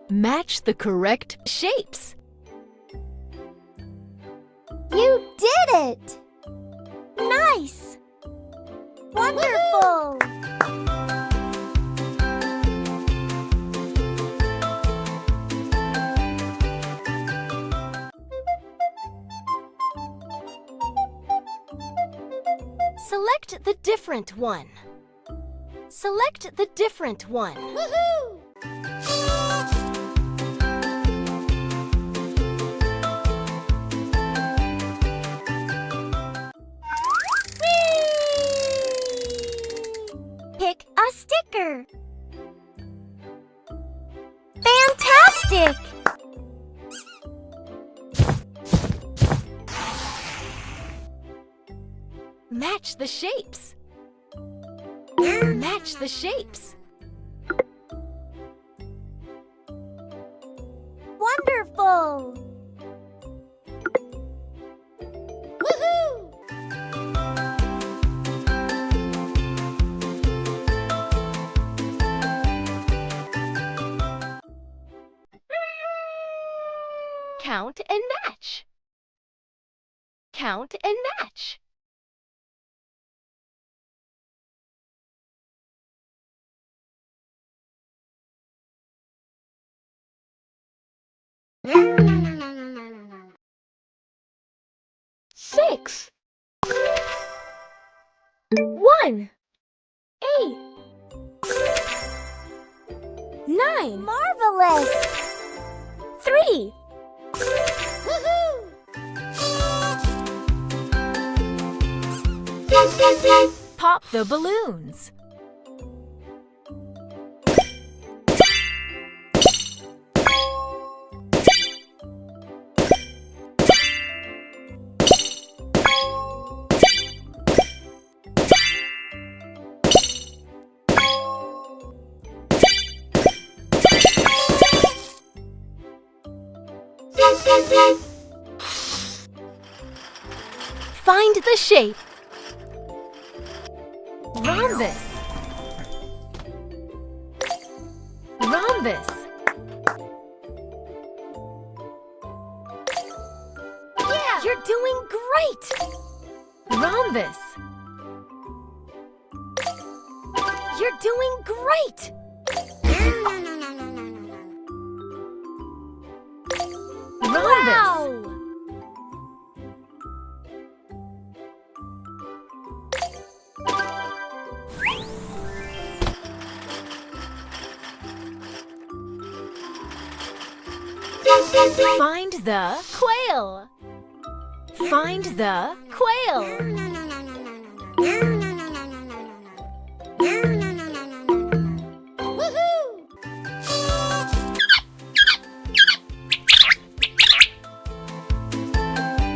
Match the correct shapes. You did it! Nice! Wonderful! Select the different one. Select the different one. Woohoo! Pick a sticker. Fantastic! Match the shapes. Match the shapes. Wonderful! Woohoo! Count and match. Count and match. Six. 1. 8. 9. Marvelous! 3. Woohoo! Pop the balloons. Find the shape. Rhombus. Rhombus. Yeah! You're doing great. Rhombus. You're doing great. Rhombus. Wow! Find the quail. Find the quail.